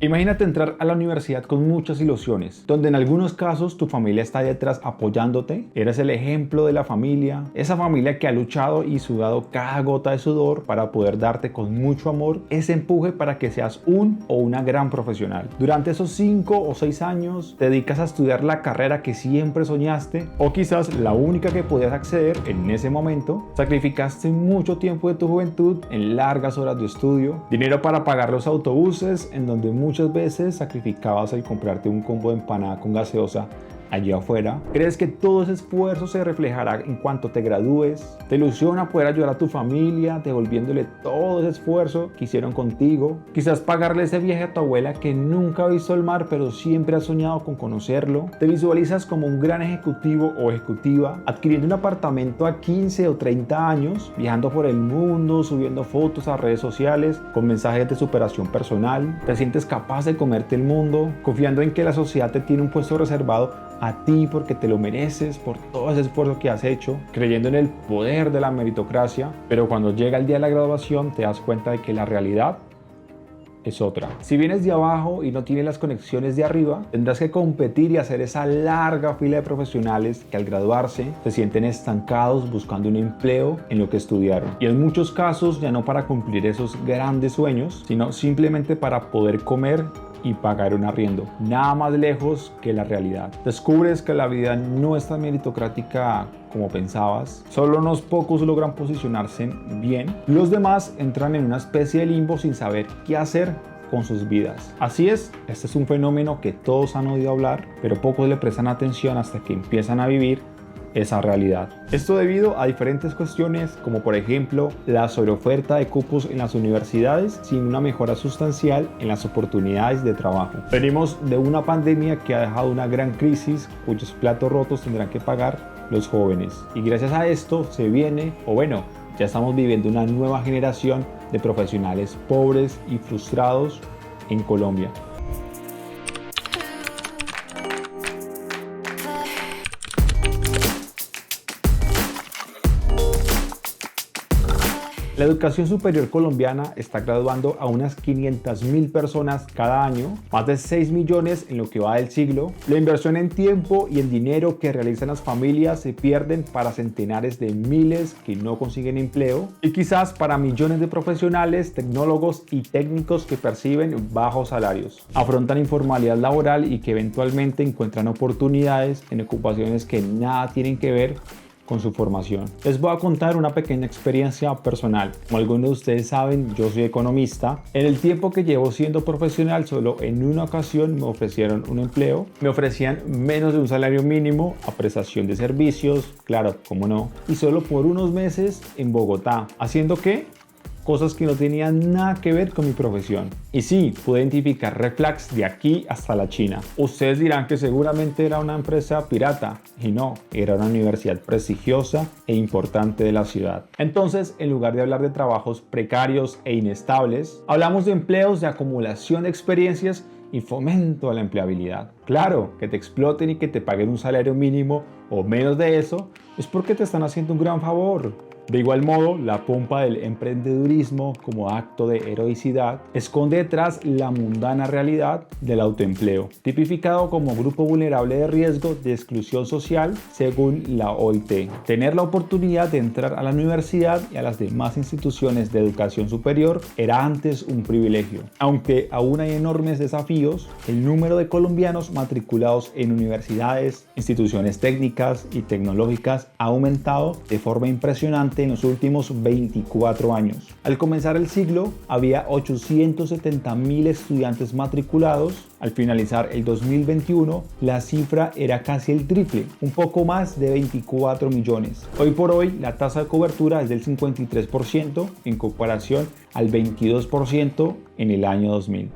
Imagínate entrar a la universidad con muchas ilusiones, donde en algunos casos tu familia está detrás apoyándote, eres el ejemplo de la familia, esa familia que ha luchado y sudado cada gota de sudor para poder darte con mucho amor ese empuje para que seas un o una gran profesional. Durante esos 5 o 6 años te dedicas a estudiar la carrera que siempre soñaste o quizás la única que podías acceder en ese momento. Sacrificaste mucho tiempo de tu juventud en largas horas de estudio, dinero para pagar los autobuses en donde muchas veces sacrificabas el comprarte un combo de empanada con gaseosa allí afuera. ¿Crees que todo ese esfuerzo se reflejará en cuanto te gradúes? ¿Te ilusiona poder ayudar a tu familia devolviéndole todo ese esfuerzo que hicieron contigo? Quizás pagarle ese viaje a tu abuela que nunca ha visto el mar pero siempre ha soñado con conocerlo. ¿Te visualizas como un gran ejecutivo o ejecutiva adquiriendo un apartamento a 15 o 30 años, viajando por el mundo, subiendo fotos a redes sociales con mensajes de superación personal? ¿Te sientes capaz de comerte el mundo, confiando en que la sociedad te tiene un puesto reservado a ti porque te lo mereces por todo ese esfuerzo que has hecho, creyendo en el poder de la meritocracia? Pero cuando llega el día de la graduación te das cuenta de que la realidad es otra. Si vienes de abajo y no tienes las conexiones de arriba, tendrás que competir y hacer esa larga fila de profesionales que al graduarse se sienten estancados buscando un empleo en lo que estudiaron. Y en muchos casos ya no para cumplir esos grandes sueños, sino simplemente para poder comer y pagar un arriendo. Nada más lejos que la realidad. Descubres que la vida no es tan meritocrática como pensabas. Solo unos pocos logran posicionarse bien. Los demás entran en una especie de limbo sin saber qué hacer con sus vidas. Así es, este es un fenómeno que todos han oído hablar, pero pocos le prestan atención hasta que empiezan a vivir esa realidad. Esto debido a diferentes cuestiones como por ejemplo la sobreoferta de cupos en las universidades sin una mejora sustancial en las oportunidades de trabajo. Venimos de una pandemia que ha dejado una gran crisis cuyos platos rotos tendrán que pagar los jóvenes. Y gracias a esto se viene, o bueno, ya estamos viviendo una nueva generación de profesionales pobres y frustrados en Colombia. La educación superior colombiana está graduando a unas 500.000 personas cada año, más de 6 millones en lo que va del siglo. La inversión en tiempo y en dinero que realizan las familias se pierden para centenares de miles que no consiguen empleo y quizás para millones de profesionales, tecnólogos y técnicos que perciben bajos salarios. Afrontan informalidad laboral y que eventualmente encuentran oportunidades en ocupaciones que nada tienen que ver con su formación. Les voy a contar una pequeña experiencia personal. Como algunos de ustedes saben, yo soy economista. En el tiempo que llevo siendo profesional, solo en una ocasión me ofrecieron un empleo. Me ofrecían menos de un salario mínimo a prestación de servicios, claro, cómo no, y solo por unos meses en Bogotá. ¿Haciendo qué? Cosas que no tenían nada que ver con mi profesión. Y sí, pude identificar red flags de aquí hasta la China. Ustedes dirán que seguramente era una empresa pirata, y no, era una universidad prestigiosa e importante de la ciudad. Entonces, en lugar de hablar de trabajos precarios e inestables, hablamos de empleos de acumulación de experiencias y fomento a la empleabilidad. Claro, que te exploten y que te paguen un salario mínimo o menos de eso es porque te están haciendo un gran favor. De igual modo, la pompa del emprendedurismo como acto de heroicidad esconde detrás la mundana realidad del autoempleo, tipificado como grupo vulnerable de riesgo de exclusión social según la OIT. Tener la oportunidad de entrar a la universidad y a las demás instituciones de educación superior era antes un privilegio. Aunque aún hay enormes desafíos, el número de colombianos matriculados en universidades, instituciones técnicas y tecnológicas ha aumentado de forma impresionante en los últimos 24 años. Al comenzar el siglo, había 870.000 estudiantes matriculados. Al finalizar el 2021, la cifra era casi el triple, un poco más de 24 millones. Hoy por hoy, la tasa de cobertura es del 53% en comparación al 22% en el año 2000.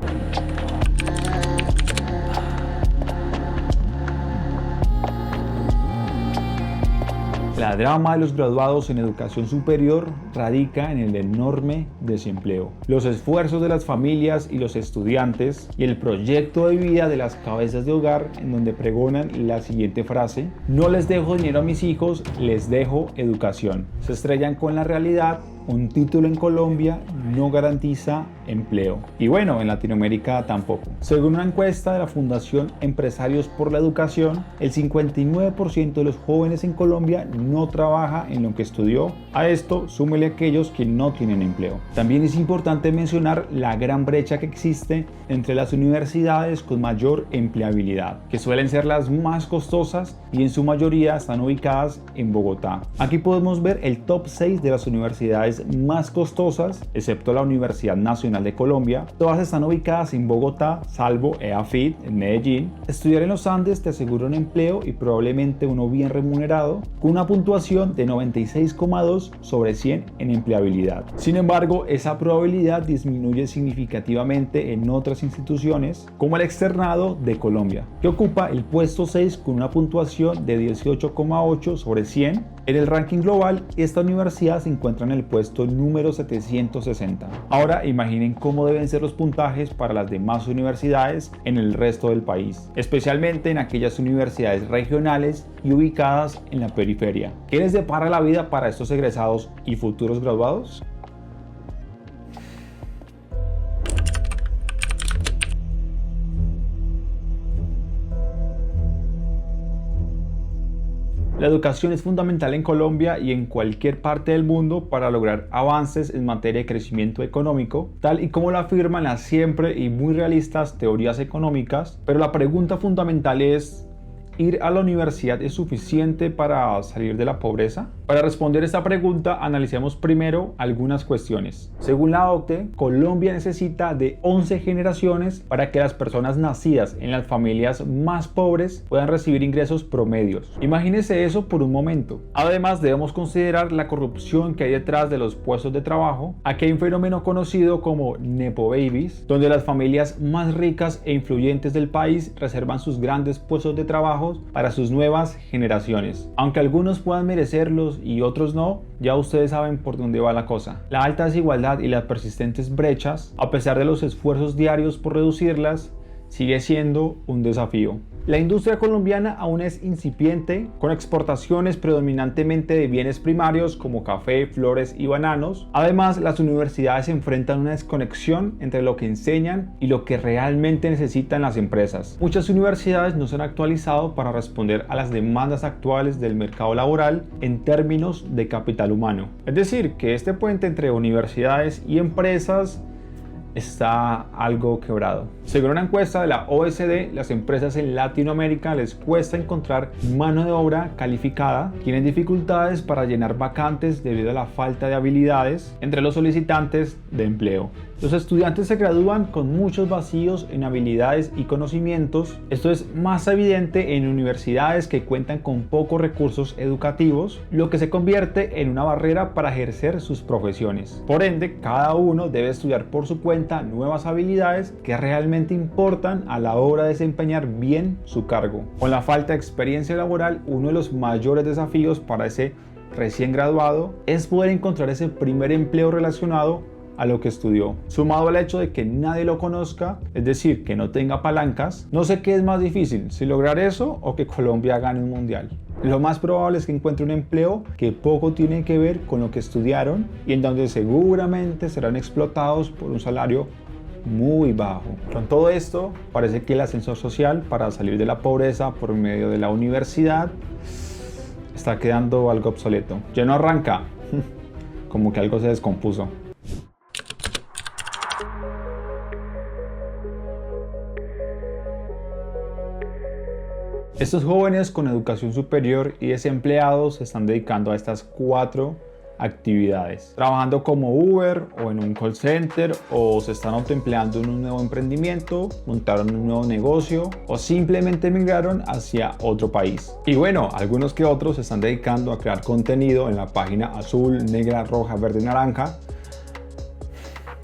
La drama de los graduados en educación superior radica en el enorme desempleo. Los esfuerzos de las familias y los estudiantes y el proyecto de vida de las cabezas de hogar, en donde pregonan la siguiente frase: no les dejo dinero a mis hijos, les dejo educación. Se estrellan con la realidad. Un título en Colombia no garantiza empleo. Y bueno, en Latinoamérica tampoco. Según una encuesta de la Fundación Empresarios por la Educación, el 59% de los jóvenes en Colombia no trabaja en lo que estudió. A esto súmele aquellos que no tienen empleo. También es importante mencionar la gran brecha que existe entre las universidades con mayor empleabilidad, que suelen ser las más costosas y en su mayoría están ubicadas en Bogotá. Aquí podemos ver el top 6 de las universidades más costosas, excepto la Universidad Nacional de Colombia. Todas están ubicadas en Bogotá, salvo EAFIT en Medellín. Estudiar en los Andes te asegura un empleo y probablemente uno bien remunerado, con una puntuación de 96,2 sobre 100 en empleabilidad. Sin embargo, esa probabilidad disminuye significativamente en otras instituciones, como el Externado de Colombia, que ocupa el puesto 6 con una puntuación de 18,8 sobre 100. En el ranking global, esta universidad se encuentra en el puesto número 760. Ahora imaginen cómo deben ser los puntajes para las demás universidades en el resto del país, especialmente en aquellas universidades regionales y ubicadas en la periferia. ¿Qué les depara la vida para estos egresados y futuros graduados? La educación es fundamental en Colombia y en cualquier parte del mundo para lograr avances en materia de crecimiento económico, tal y como lo afirman las siempre y muy realistas teorías económicas. Pero la pregunta fundamental es: ¿ir a la universidad es suficiente para salir de la pobreza? Para responder esta pregunta, analicemos primero algunas cuestiones. Según la OCDE, Colombia necesita de 11 generaciones para que las personas nacidas en las familias más pobres puedan recibir ingresos promedios. Imagínese eso por un momento. Además, debemos considerar la corrupción que hay detrás de los puestos de trabajo. Aquí hay un fenómeno conocido como Nepo Babies, donde las familias más ricas e influyentes del país reservan sus grandes puestos de trabajo para sus nuevas generaciones. Aunque algunos puedan merecerlos y otros no, ya ustedes saben por dónde va la cosa. La alta desigualdad y las persistentes brechas, a pesar de los esfuerzos diarios por reducirlas, sigue siendo un desafío. La industria colombiana aún es incipiente, con exportaciones predominantemente de bienes primarios como café, flores y bananos. Además, las universidades enfrentan una desconexión entre lo que enseñan y lo que realmente necesitan las empresas. Muchas universidades no se han actualizado para responder a las demandas actuales del mercado laboral en términos de capital humano. Es decir, que este puente entre universidades y empresas está algo quebrado. Según una encuesta de la OECD, las empresas en Latinoamérica les cuesta encontrar mano de obra calificada, tienen dificultades para llenar vacantes debido a la falta de habilidades entre los solicitantes de empleo. Los estudiantes se gradúan con muchos vacíos en habilidades y conocimientos. Esto es más evidente en universidades que cuentan con pocos recursos educativos, lo que se convierte en una barrera para ejercer sus profesiones. Por ende, cada uno debe estudiar por su cuenta nuevas habilidades que realmente importan a la hora de desempeñar bien su cargo. Con la falta de experiencia laboral, uno de los mayores desafíos para ese recién graduado es poder encontrar ese primer empleo relacionado a lo que estudió. Sumado al hecho de que nadie lo conozca, es decir, que no tenga palancas, no sé qué es más difícil, si lograr eso o que Colombia gane un mundial. Lo más probable es que encuentre un empleo que poco tiene que ver con lo que estudiaron y en donde seguramente serán explotados por un salario muy bajo. Con todo esto, parece que el ascensor social para salir de la pobreza por medio de la universidad está quedando algo obsoleto. Ya no arranca, como que algo se descompuso. Estos jóvenes con educación superior y desempleados se están dedicando a estas 4 actividades, trabajando como Uber o en un call center, o se están autoempleando en un nuevo emprendimiento, montaron un nuevo negocio o simplemente emigraron hacia otro país. Y bueno, algunos que otros se están dedicando a crear contenido en la página azul, negra, roja, verde, naranja,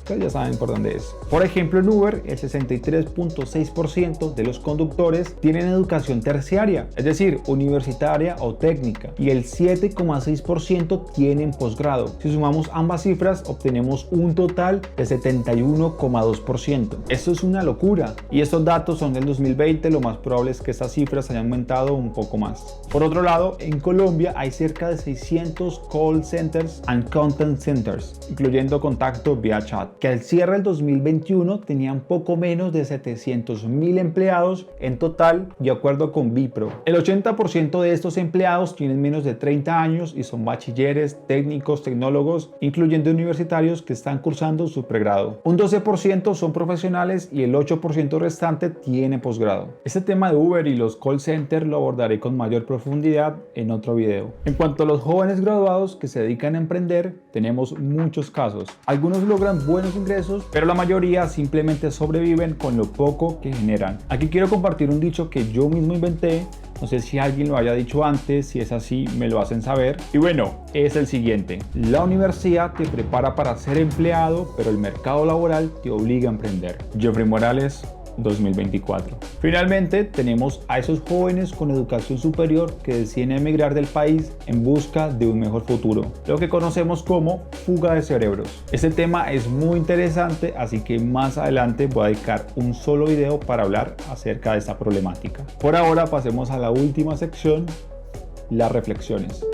Ustedes ya saben por dónde es. Por ejemplo, en Uber, el 63.6% de los conductores tienen educación terciaria, es decir, universitaria o técnica, y el 7,6% tienen posgrado. Si sumamos ambas cifras, obtenemos un total de 71,2%. Esto es una locura, y estos datos son del 2020, lo más probable es que estas cifras hayan aumentado un poco más. Por otro lado, en Colombia hay cerca de 600 call centers and contact centers, incluyendo contacto vía chat, que al cierre del 2021 tenían poco menos de 700.000 empleados en total, de acuerdo con Vipro. El 80% de estos empleados tienen menos de 30 años y son bachilleres, técnicos, tecnólogos, incluyendo universitarios que están cursando su pregrado. Un 12% son profesionales y el 8% restante tiene posgrado. Este tema de Uber y los call centers lo abordaré con mayor profundidad en otro video. En cuanto a los jóvenes graduados que se dedican a emprender, tenemos muchos casos. Algunos logran buenos ingresos, pero la mayoría simplemente sobreviven con lo poco que generan. Aquí quiero compartir un dicho que yo mismo inventé. No sé si alguien lo haya dicho antes, si es así me lo hacen saber. Y bueno, es el siguiente: la universidad te prepara para ser empleado, pero el mercado laboral te obliga a emprender. Jeffrey Morales, 2024. Finalmente, tenemos a esos jóvenes con educación superior que deciden emigrar del país en busca de un mejor futuro, lo que conocemos como fuga de cerebros. Este tema es muy interesante, así que más adelante voy a dedicar un solo video para hablar acerca de esta problemática. Por ahora pasemos a la última sección, las reflexiones.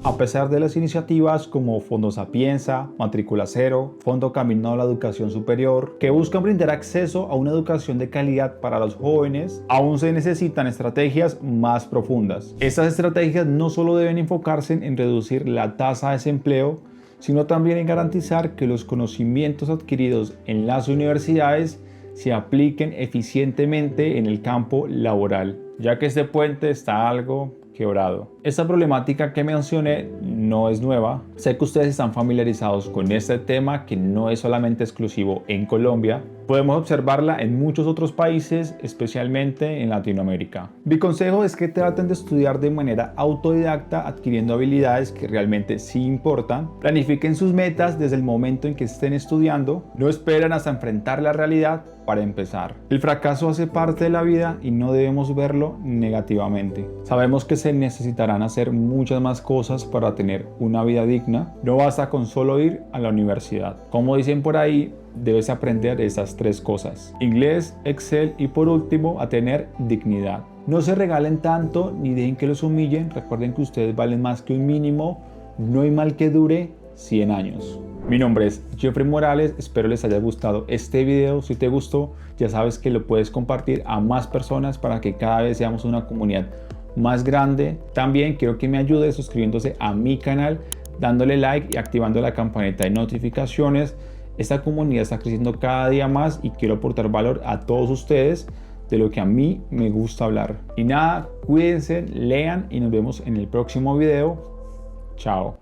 A pesar de las iniciativas como Fondo Sapienza, Matrícula Cero, Fondo Camino a la Educación Superior, que buscan brindar acceso a una educación de calidad para los jóvenes, aún se necesitan estrategias más profundas. Estas estrategias no solo deben enfocarse en reducir la tasa de desempleo, sino también en garantizar que los conocimientos adquiridos en las universidades se apliquen eficientemente en el campo laboral, ya que este puente está algo quebrado. Esta problemática que mencioné no es nueva. Sé que ustedes están familiarizados con este tema, que no es solamente exclusivo en Colombia. Podemos observarla en muchos otros países, especialmente en Latinoamérica. Mi consejo es que traten de estudiar de manera autodidacta, adquiriendo habilidades que realmente sí importan. Planifiquen sus metas desde el momento en que estén estudiando. No esperen hasta enfrentar la realidad para empezar. El fracaso hace parte de la vida y no debemos verlo negativamente. Sabemos que se necesitarán hacer muchas más cosas para tener una vida digna. No basta con solo ir a la universidad. Como dicen por ahí, debes aprender esas 3 cosas: inglés, Excel y por último a tener dignidad. No se regalen tanto ni dejen que los humillen. Recuerden que ustedes valen más que un mínimo. No hay mal que dure 100 años. Mi nombre es Jeffrey Morales, espero les haya gustado este video. Si te gustó, ya sabes que lo puedes compartir a más personas para que cada vez seamos una comunidad más grande. También quiero que me ayudes suscribiéndose a mi canal, dándole like y activando la campanita de notificaciones. Esta comunidad está creciendo cada día más y quiero aportar valor a todos ustedes de lo que a mí me gusta hablar. Y nada, cuídense, lean y nos vemos en el próximo video. Chao.